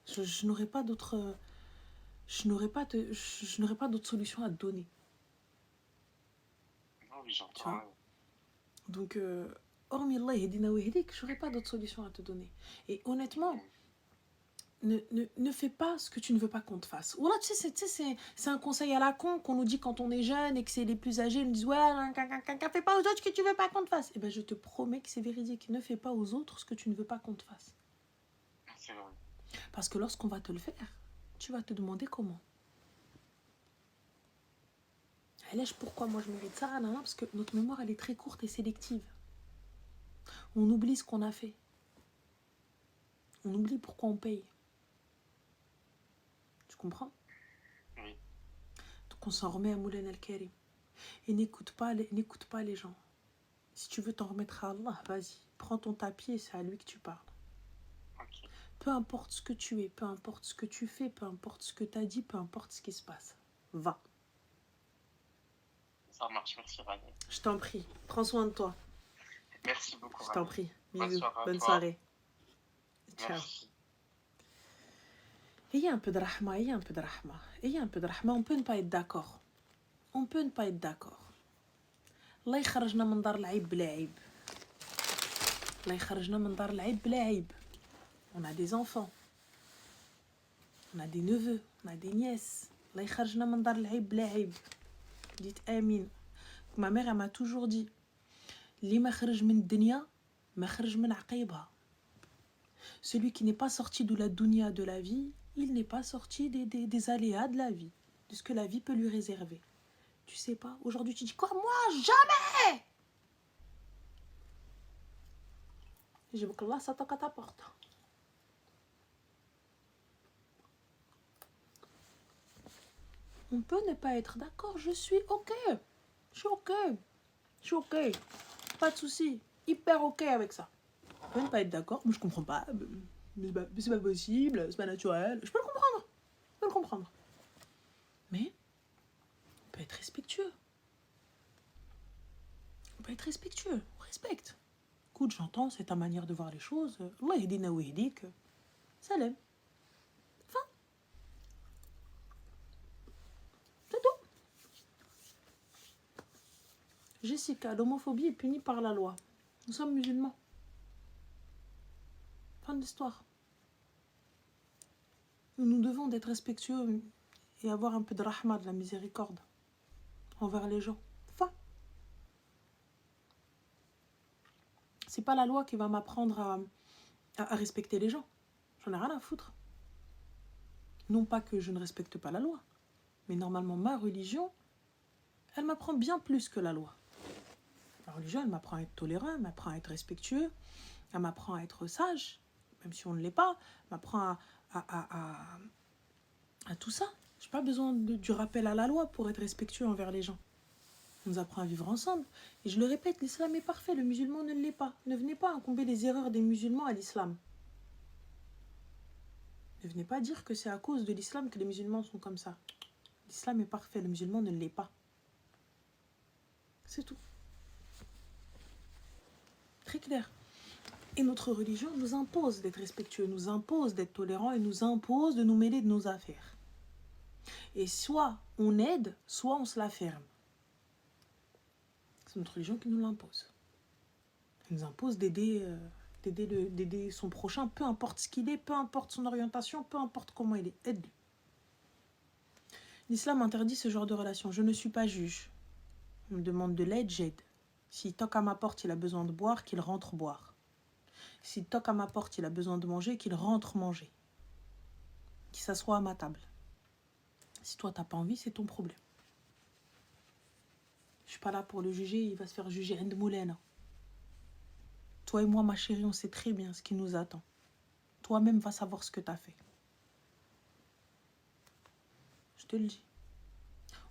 Je n'aurai pas d'autre... Je n'aurai pas d'autre solution à te donner. Non, oui, Tu j'entends. vois. Donc, hormis Allah yedina wa yehdik, j'aurai pas d'autre solution à te donner. Et honnêtement, ne fais pas ce que tu ne veux pas qu'on te fasse. Ou là, tu sais, c'est un conseil à la con qu'on nous dit quand on est jeune et que c'est les plus âgés, ils nous disent ouais, fais pas aux autres ce que tu veux pas qu'on te fasse. Eh ben, je te promets que c'est véridique. Ne fais pas aux autres ce que tu ne veux pas qu'on te fasse. C'est vrai. Parce que lorsqu'on va te le faire, tu vas te demander comment. Allège, pourquoi moi je mérite ça? Non, parce que notre mémoire, elle est très courte et sélective. On oublie ce qu'on a fait. On oublie pourquoi on paye. Tu comprends? Oui. Donc on s'en remet à Moulin El-Karim. Et n'écoute pas les gens. Si tu veux t'en remettre à Allah, vas-y. Prends ton tapis et c'est à lui que tu parles. Ok. Peu importe ce que tu es, peu importe ce que tu fais, peu importe ce que tu as dit, peu importe ce qui se passe. Va. Ça marche, merci Rani. Je t'en prie. Prends soin de toi. Merci beaucoup Je t'en Rani. prie. Bonne Bisous. soirée à Bonne toi. soirée. Ciao. Merci. Ayez un peu de rahma, ayez un peu de rahma. Ayez un peu de rahma. On peut ne pas être d'accord. On peut ne pas être d'accord. الله يخرجنا من دار العيب بلا عيب. الله يخرجنا من دار العيب بلا عيب. On a des enfants. On a des neveux. On a des nièces. الله يخرجنا من دار العيب بلا عيب. Dites Amin. Ma mère, elle m'a toujours dit اللي ما خرج من الدنيا ما خرج من عقيبها. Celui qui n'est pas sorti de la dunya de la vie, il n'est pas sorti des aléas de la vie, de ce que la vie peut lui réserver. Tu sais pas, aujourd'hui tu dis quoi? Moi, jamais! Je veux que Allah, ça toque à ta porte. On peut ne pas être d'accord, je suis ok. Je suis ok. Je suis ok. Pas de souci. Hyper ok avec ça. On peut ne pas être d'accord, mais je comprends pas. Mais c'est pas possible, c'est pas naturel. Je peux le comprendre. Je peux le comprendre. Mais on peut être respectueux. On peut être respectueux. On respecte. Écoute, j'entends, c'est ta manière de voir les choses. Allah yedina wa yehdik. Salam. Enfin. C'est tout. Jessica, l'homophobie est punie par la loi. Nous sommes musulmans. Fin de l'histoire. Nous devons d'être respectueux et avoir un peu de rahma, de la miséricorde envers les gens. Enfin, c'est pas la loi qui va m'apprendre à respecter les gens. J'en ai rien à foutre. Non pas que je ne respecte pas la loi, mais normalement ma religion, elle m'apprend bien plus que la loi. La religion, elle m'apprend à être tolérant, elle m'apprend à être respectueux, elle m'apprend à être sage, même si on ne l'est pas, elle m'apprend à tout ça. Je n'ai pas besoin du rappel à la loi pour être respectueux envers les gens. On nous apprend à vivre ensemble. Et je le répète, l'islam est parfait, le musulman ne l'est pas. Ne venez pas incomber les erreurs des musulmans à l'islam. Ne venez pas dire que c'est à cause de l'islam que les musulmans sont comme ça. L'islam est parfait, le musulman ne l'est pas. C'est tout. Très clair. Et notre religion nous impose d'être respectueux, nous impose d'être tolérants et nous impose de nous mêler de nos affaires. Et soit on aide, soit on se la ferme. C'est notre religion qui nous l'impose. Elle nous impose d'aider son prochain, peu importe ce qu'il est, peu importe son orientation, peu importe comment il est. Aide-le. L'islam interdit ce genre de relation. Je ne suis pas juge. On me demande de l'aide, j'aide. S'il toque à ma porte, il a besoin de boire, qu'il rentre boire. S'il toque à ma porte, il a besoin de manger, qu'il rentre manger. Qu'il s'assoie à ma table. Si toi, t'as pas envie, c'est ton problème. Je suis pas là pour le juger, il va se faire juger. Toi et moi, ma chérie, on sait très bien ce qui nous attend. Toi-même va savoir ce que t'as fait. Je te le dis.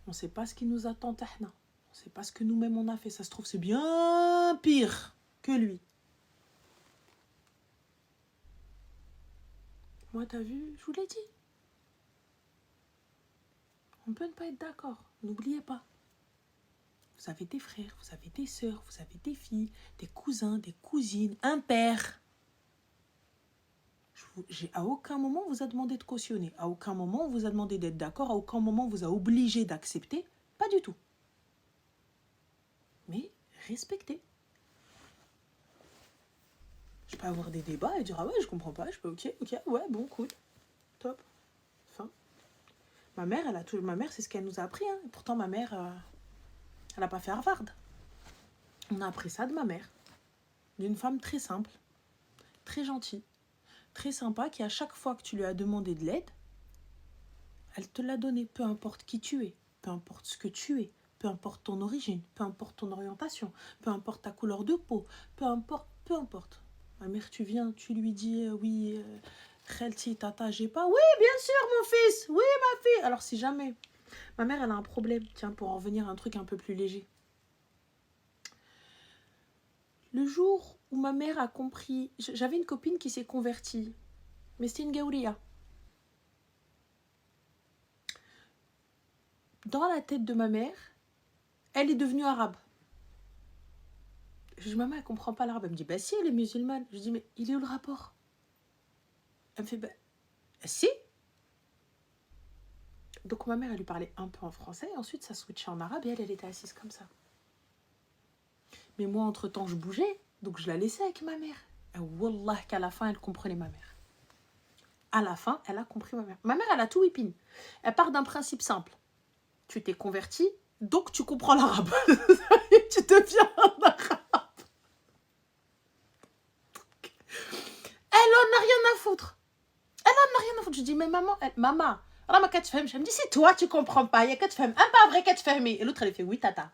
On sait pas ce qui nous attend, Tahna. On sait pas ce que nous-mêmes on a fait. Ça se trouve, c'est bien pire que lui. Moi, t'as vu, je vous l'ai dit. On peut ne pas être d'accord. N'oubliez pas. Vous avez des frères, vous avez des sœurs, vous avez des filles, des cousins, des cousines, un père. À aucun moment on vous a demandé de cautionner. À aucun moment on vous a demandé d'être d'accord. À aucun moment on vous a obligé d'accepter. Pas du tout. Mais respectez. Je peux avoir des débats et dire ah ouais je comprends pas. Je peux ok ouais bon cool top fin. Ma mère c'est ce qu'elle nous a appris. Hein. Pourtant ma mère elle n'a pas fait Harvard. On a appris ça de ma mère. D'une femme très simple, très gentille, très sympa qui à chaque fois que tu lui as demandé de l'aide, elle te l'a donné, peu importe qui tu es, peu importe ce que tu es, peu importe ton origine, peu importe ton orientation, peu importe ta couleur de peau, peu importe. Ma mère, tu viens, tu lui dis oui, Khelti, tata, j'ai pas. Oui, bien sûr, mon fils, oui, ma fille. Alors, si jamais ma mère, elle a un problème, tiens, pour en revenir à un truc un peu plus léger. Le jour où ma mère a compris, j'avais une copine qui s'est convertie, mais c'était une gaoulia. Dans la tête de ma mère, elle est devenue arabe. Je dis, maman, elle comprend pas l'arabe. Elle me dit, bah si, elle est musulmane. Je dis, mais il est où le rapport? Elle me fait, bah si. Donc ma mère, elle lui parlait un peu en français. Et ensuite, ça switchait en arabe et elle était assise comme ça. Mais moi, entre-temps, je bougeais. Donc je la laissais avec ma mère. Et wallah qu'à la fin, elle comprenait ma mère. À la fin, elle a compris ma mère. Ma mère, elle a tout whipping. Elle part d'un principe simple. Tu t'es converti, donc tu comprends l'arabe. Tu deviens un arabe. Elle en a rien à foutre. Je dis, mais maman, maman, elle me dit, c'est toi, tu comprends pas. Il y a qu'à te faire, un pas vrai qu'à te faire. Et l'autre, elle fait, oui, tata.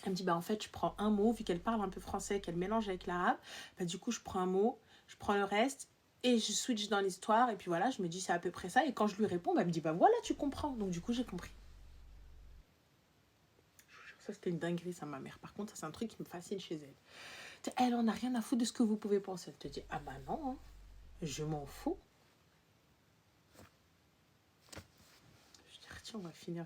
Elle me dit, bah en fait, je prends un mot, vu qu'elle parle un peu français, qu'elle mélange avec l'arabe. Bah, du coup, je prends un mot, je prends le reste, et je switch dans l'histoire. Et puis voilà, je me dis, c'est à peu près ça. Et quand je lui réponds, bah, elle me dit, bah voilà, tu comprends. Donc du coup, j'ai compris. Ça, c'était une dinguerie, ça, ma mère. Par contre, ça, c'est un truc qui me fascine chez elle. Elle en a rien à foutre de ce que vous pouvez penser. Elle te dit, ah bah non, hein, je m'en fous. Je dis, tiens, on va finir.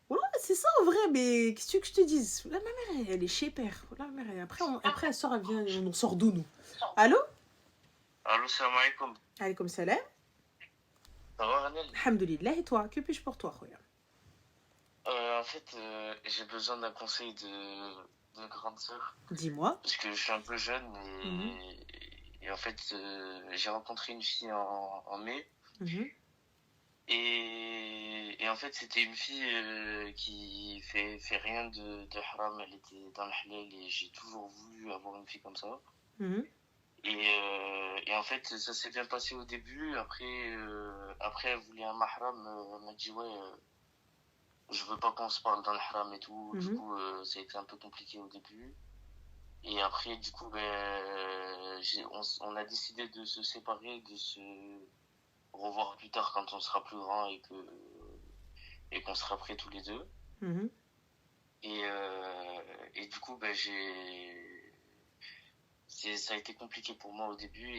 Voilà, c'est ça en vrai, mais qu'est-ce que je te dise? Là, ma mère, elle est chez père. Là, ma mère, après, elle sort, elle vient, on sort d'où, nous? Allô? Allô, salam alaikum. Alaykoum salam. Ça va, Ranel? Alhamdoulilah, et toi? Que puis-je pour toi, Khoya? En fait, j'ai besoin d'un conseil de grande sœur. Dis-moi. Parce que je suis un peu jeune et en fait, j'ai rencontré une fille en mai. Et en fait, c'était une fille qui fait rien de haram. Elle était dans le halal et j'ai toujours voulu avoir une fille comme ça. Et en fait, ça s'est bien passé au début. Après elle voulait un mahram. Elle m'a dit, ouais, je veux pas qu'on se parle dans le haram et tout. Du coup, ça a été un peu compliqué au début. Et après, du coup, on a décidé de se séparer, de se revoir plus tard quand on sera plus grand et qu'on sera prêts tous les deux. Et du coup, ça a été compliqué pour moi au début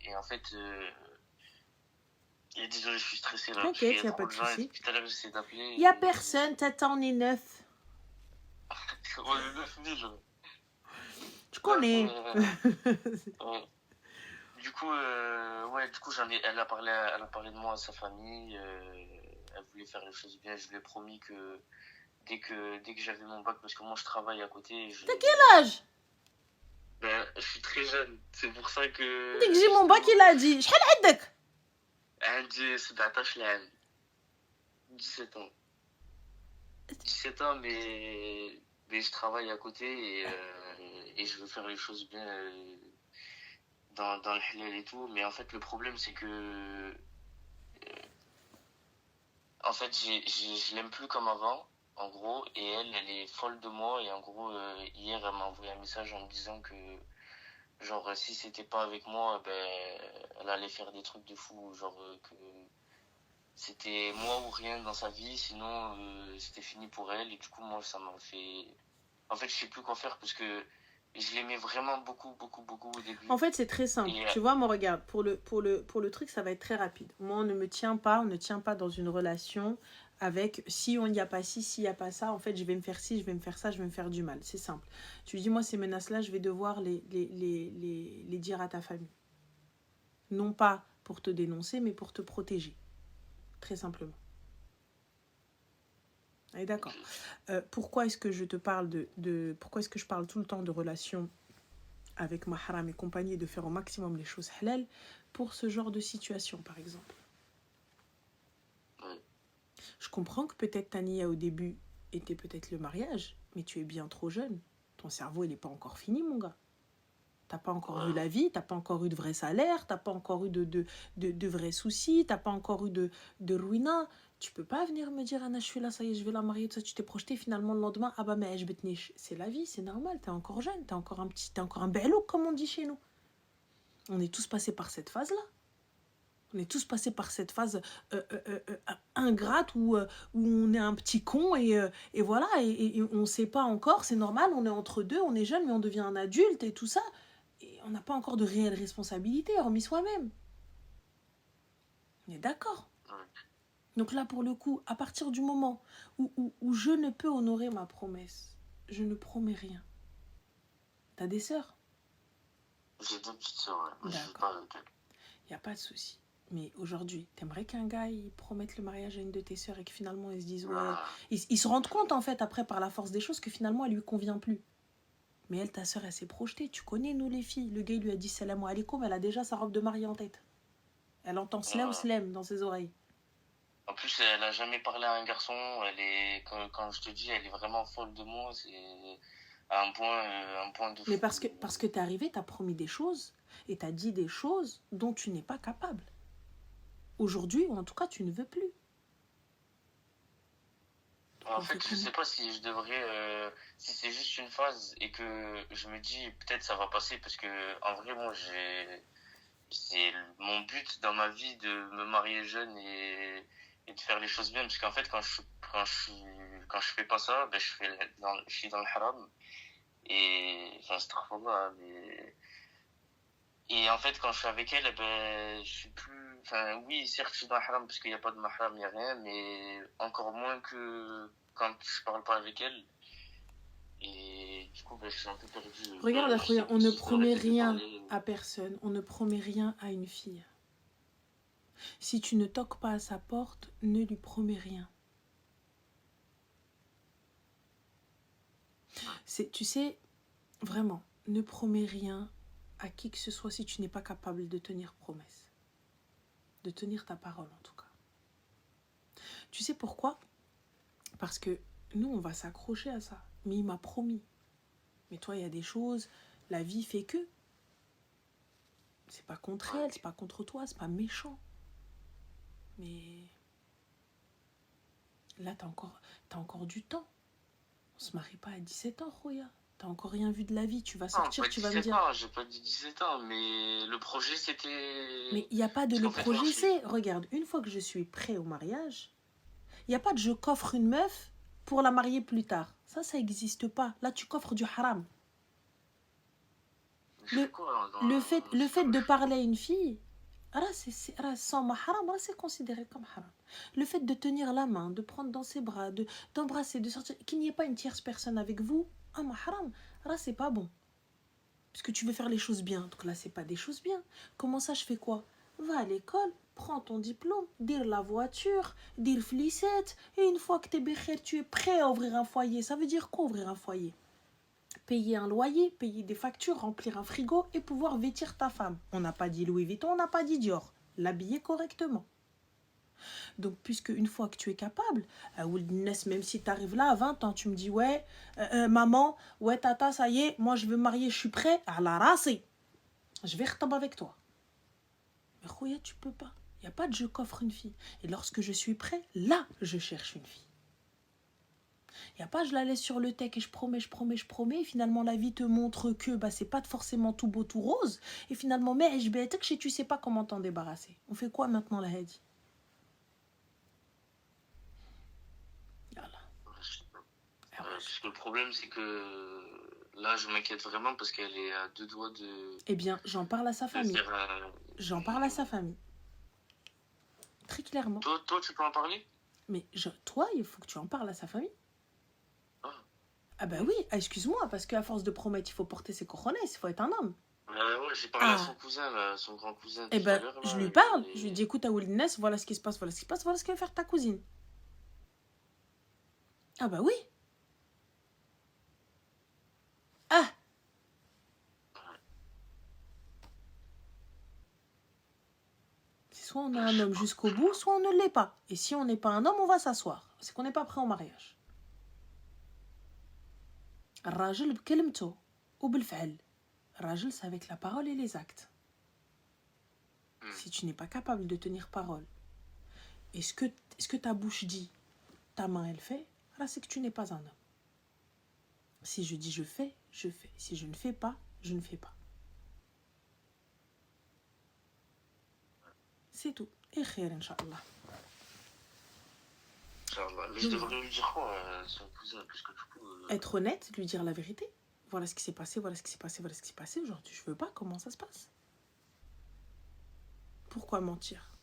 et en fait, et désolé, je suis stressé là. T'inquiète, il n'y a pas de souci. Tout à l'heure, j'essaie d'appeler. Il n'y a personne, t'attends, on est neuf. On est 9000. Tu connais. Du coup, elle a parlé de moi à sa famille. Elle voulait faire les choses bien. Je lui ai promis que dès que j'avais mon bac, parce que moi je travaille à côté. T'as quel âge? Je suis très jeune. C'est pour ça que. Dès que j'ai mon bac, il a dit. شحال عندك؟ عندي 17 عام. 17 ans. 17 ans, mais je travaille à côté et je veux faire les choses bien dans le halal et tout. Mais en fait, le problème, c'est que. En fait, je l'aime plus comme avant, en gros, et elle est folle de moi. Et en gros, hier, elle m'a envoyé un message en me disant que, genre, si c'était pas avec moi, elle allait faire des trucs de fou, genre, que c'était moi ou rien dans sa vie, sinon, c'était fini pour elle. Et du coup, moi, ça m'a fait. En fait, je sais plus quoi faire parce que je l'aimais vraiment beaucoup, beaucoup, beaucoup au En début. fait, c'est très simple. Et Tu vois, moi, regarde, pour le truc, ça va être très rapide. Moi, on ne tient pas dans une relation avec si on n'y a pas ci, s'il n'y a pas ça, en fait, je vais me faire ci, je vais me faire ça, je vais me faire du mal. C'est simple. Tu dis, moi, ces menaces-là, je vais devoir les dire à ta famille. Non pas pour te dénoncer, mais pour te protéger. Très simplement. Allez, d'accord. Pourquoi est-ce que je te parle pourquoi est-ce que je parle tout le temps de relations avec mahram et compagnie, de faire au maximum les choses halal pour ce genre de situation, par exemple. ouais. Je comprends que peut-être ta niya au début était peut-être le mariage, mais tu es bien trop jeune. Ton cerveau, il n'est pas encore fini, mon gars. T'as pas encore vu la vie, t'as pas encore eu de vrai salaire, t'as pas encore eu de vrais soucis, t'as pas encore eu de ruina. Tu peux pas venir me dire, Anna, je suis là, ça y est, je vais la marier, tout ça. Tu t'es projeté finalement le lendemain, ah bah, mais je betniche. C'est la vie, c'est normal, t'es encore jeune, t'es encore un bello, comme on dit chez nous. On est tous passés par cette phase-là. On est tous passés par cette phase ingrate où on est un petit con et voilà, et on ne sait pas encore, c'est normal, on est entre deux, on est jeune, mais on devient un adulte et tout ça. Et on n'a pas encore de réelle responsabilité, hormis soi-même. On est d'accord. Donc là, pour le coup, à partir du moment où je ne peux honorer ma promesse, je ne promets rien. T'as des sœurs? J'ai 2 petites sœurs, ouais. Mais je vis D'accord. pas avec elles. Il n'y a pas de souci. Mais aujourd'hui, t'aimerais qu'un gars il promette le mariage à une de tes sœurs et que finalement ils se disent ouais. Ils se rendent compte en fait après par la force des choses que finalement elle lui convient plus. Mais elle, ta sœur, elle s'est projetée. Tu connais nous les filles. Le gars il lui a dit salam alaikum, elle a déjà sa robe de mariée en tête. Elle entend slem slem dans ses oreilles. En plus, elle a jamais parlé à un garçon. Elle est, quand je te dis, elle est vraiment folle de moi. C'est à un point de Mais fou. parce que t'es arrivé, t'as promis des choses et t'as dit des choses dont tu n'es pas capable. Aujourd'hui, ou en tout cas, tu ne veux plus. En fait, je sais pas si je devrais, si c'est juste une phase et que je me dis peut-être ça va passer parce que en vrai, moi, c'est mon but dans ma vie de me marier jeune et de faire les choses bien parce qu'en fait, quand je fais pas ça, ben je suis dans le haram et enfin, astaghfirullah, mais et en fait, quand je suis avec elle, eh ben, je suis plus. Enfin, oui, certes, je suis dans le haram parce qu'il n'y a pas de mahram, il n'y a rien, mais encore moins que quand je parle pas avec elle. Et du coup, ben, je suis un peu perdu. Regarde, Je sais on plus ne si je dois promet arrêter de rien parler. à personne. On ne promet rien à une fille. Si tu ne toques pas à sa porte, ne lui promets rien. Tu sais, vraiment, ne promets rien à qui que ce soit si tu n'es pas capable de tenir promesse. De tenir ta parole, en tout cas. Tu sais pourquoi? Parce que nous, on va s'accrocher à ça. Mais il m'a promis. Mais toi, il y a des choses, la vie fait que. C'est pas contre elle, c'est pas contre toi, c'est pas méchant. Mais là, t'as encore du temps. On se marie pas à 17 ans, Roya. T'as encore rien vu de la vie. Tu vas sortir, Non, pas tu vas me 17 dire. ans, j'ai pas dit 17 ans, mais le projet c'était. Mais il n'y a pas de Parce le qu'en fait, moi, je suis. projet. Regarde, une fois que je suis prêt au mariage, il n'y a pas de je coffre une meuf pour la marier plus tard. Ça n'existe pas. Là, tu coffres du haram. Le fait de parler à une fille, sans mahram, c'est considéré comme haram. Le fait de tenir la main, de prendre dans ses bras, d'embrasser, de sortir, qu'il n'y ait pas une tierce personne avec vous, un mahram, c'est pas bon. Puisque tu veux faire les choses bien. Donc là, c'est pas des choses bien. Comment ça, je fais quoi? Va à l'école, prends ton diplôme, dire la voiture, dire flissette, et une fois que t'es bécher, tu es prêt à ouvrir un foyer. Ça veut dire quoi, ouvrir un foyer? Payer un loyer, payer des factures, remplir un frigo et pouvoir vêtir ta femme. On n'a pas dit Louis Vuitton, on n'a pas dit Dior. L'habiller correctement. Donc, puisque une fois que tu es capable, même si tu arrives là à 20 ans, tu me dis, ouais, maman, ouais, tata, ça y est, moi je veux me marier, je suis prêt, à la race, je vais retomber avec toi. Mais Khouya, tu peux pas. Il n'y a pas de je coffre une fille. Et lorsque je suis prêt, là, je cherche une fille. Il n'y a pas je la laisse sur le tech et je promets. Et finalement, la vie te montre que c'est pas forcément tout beau, tout rose. Et finalement, mais je vais être que tu sais pas comment t'en débarrasser. On fait quoi maintenant, la Hadi? Parce que le problème, c'est que Là, je m'inquiète vraiment parce qu'elle est à 2 doigts de Eh bien, j'en parle à sa famille. faire. J'en parle à sa famille. Très clairement. Toi, tu peux en parler? Mais toi, il faut que tu en parles à sa famille. Ah. Ah bah oui, excuse-moi, parce qu'à force de promettre, il faut porter ses cojones, il faut être un homme. Ouais, j'ai parlé à son cousin, là, son grand cousin. Eh tout ben, à l'heure, là, je lui parle. et- Je lui dis, écoute, à Wilness, voilà ce qui se passe, voilà ce qui se passe, voilà ce que va faire ta cousine. Ah bah oui. Ah. C'est soit on est un homme jusqu'au bout, soit on ne l'est pas. Et si on n'est pas un homme, on va s'asseoir. C'est qu'on n'est pas prêt au mariage. الراجل بكلمته وبالفعل. الراجل, c'est avec la parole et les actes. Si tu n'es pas capable de tenir parole, et ce que ta bouche dit, ta main elle fait, là c'est que tu n'es pas un homme. Si je dis je fais, je fais. Si je ne fais pas, je ne fais pas. C'est tout. Et khair, Inch'Allah. Mais je devrais lui dire quoi, son cousin, parce que du coup... Être honnête, lui dire la vérité. Voilà ce qui s'est passé, voilà ce qui s'est passé, voilà ce qui s'est passé. Aujourd'hui, je veux pas, comment ça se passe? Pourquoi mentir?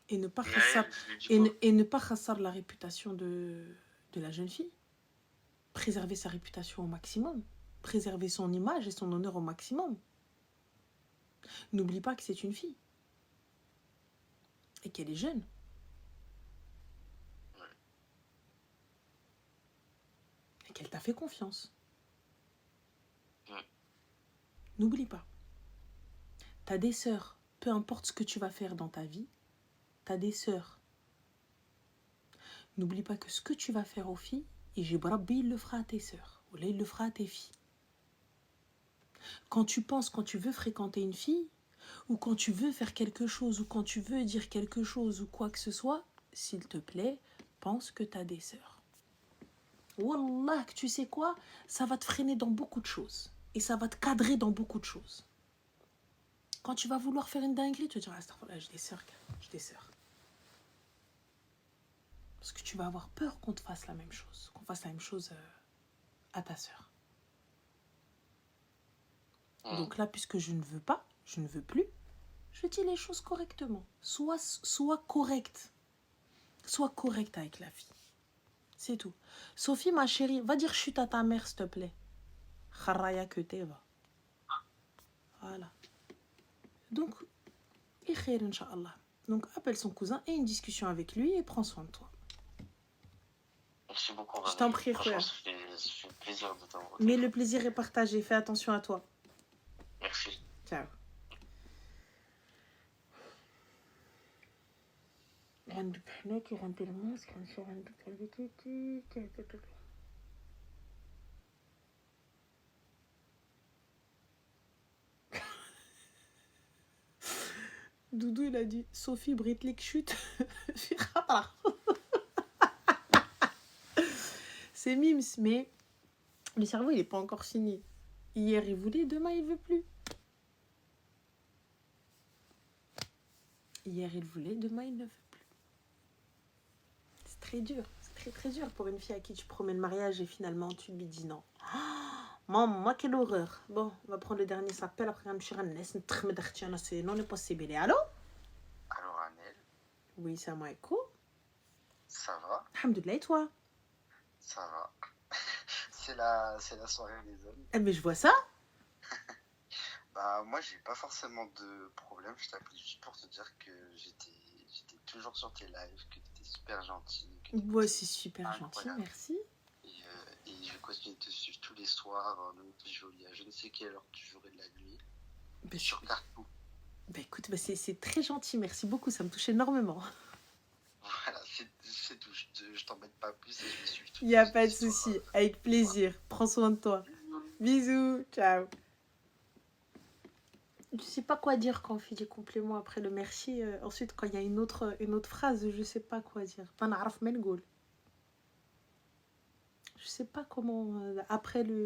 Et ne pas khassar, et ne pas khassar la réputation de la jeune fille. Préserver sa réputation au maximum. Préserver son image et son honneur au maximum. N'oublie pas que c'est une fille. Et qu'elle est jeune. Et qu'elle t'a fait confiance. N'oublie pas. T'as des sœurs. Peu importe ce que tu vas faire dans ta vie, t'as des sœurs. N'oublie pas que ce que tu vas faire aux filles, et Rabbi, il le fera à tes sœurs. Ou là, il le fera à tes filles. Quand tu veux fréquenter une fille, ou quand tu veux faire quelque chose, ou quand tu veux dire quelque chose, ou quoi que ce soit, s'il te plaît, pense que t'as des sœurs. Wallah, tu sais quoi? Ça va te freiner dans beaucoup de choses. Et ça va te cadrer dans beaucoup de choses. Quand tu vas vouloir faire une dinguerie, tu vas dire, ah, j'ai des sœurs, j'ai des sœurs. Parce que tu vas avoir peur qu'on te fasse la même chose. Qu'on fasse la même chose à ta sœur. Donc là, puisque je ne veux pas, je ne veux plus, je dis les choses correctement. Sois correcte. Sois correcte avec la fille. C'est tout. Sophie, ma chérie, va dire chute à ta mère, s'il te plaît. Kharaya que t'es, va. Voilà. Donc, et khair, Inch'Allah. Donc, appelle son cousin et une discussion avec lui et prends soin de toi. Merci beaucoup. Je t'en prie, frère. Ça fait plaisir de t'avoir. Mais le plaisir est partagé. Fais attention à toi. Merci. Ciao. عندك حناكي غندير الماسك غنمشيو عندك البيتيتي. Doudou il a dit Sophie Britlik chute. C'est mimes, mais le cerveau il est pas encore fini. Hier il voulait, demain il veut plus. Hier il voulait, demain il ne veut plus. C'est très dur, c'est très très dur pour une fille à qui tu promets le mariage et finalement tu lui dis non. Maman, quelle horreur. Bon, on va prendre le dernier appel après on va c'est non possible. Allô? Allô, Anel? Oui, c'est à moi, Eko. Ça va? Alhamdoulilah, et toi? Ça va. C'est la soirée des hommes. Eh mais je vois ça. Bah, moi, j'ai pas forcément de problème. Je t'appelais juste pour te dire que j'étais toujours sur tes lives, que t'étais super gentil. Ouais, c'est super gentil, merci. Et je continue de te suivre tous les soirs, même joli à je ne sais quelle heure du jour et de la nuit. Bah, sur Carrefour. Bah écoute, bah c'est très gentil, merci beaucoup, ça me touche énormément. Voilà, c'est tout. Je t'embête pas plus et je me suis tout. Il n'y a pas de souci, avec plaisir. Prends soin de toi. Bisous, ciao. Je sais pas quoi dire quand on fait des compléments après le merci. Ensuite, quand il y a une autre phrase, je sais pas quoi dire. Je sais pas comment après le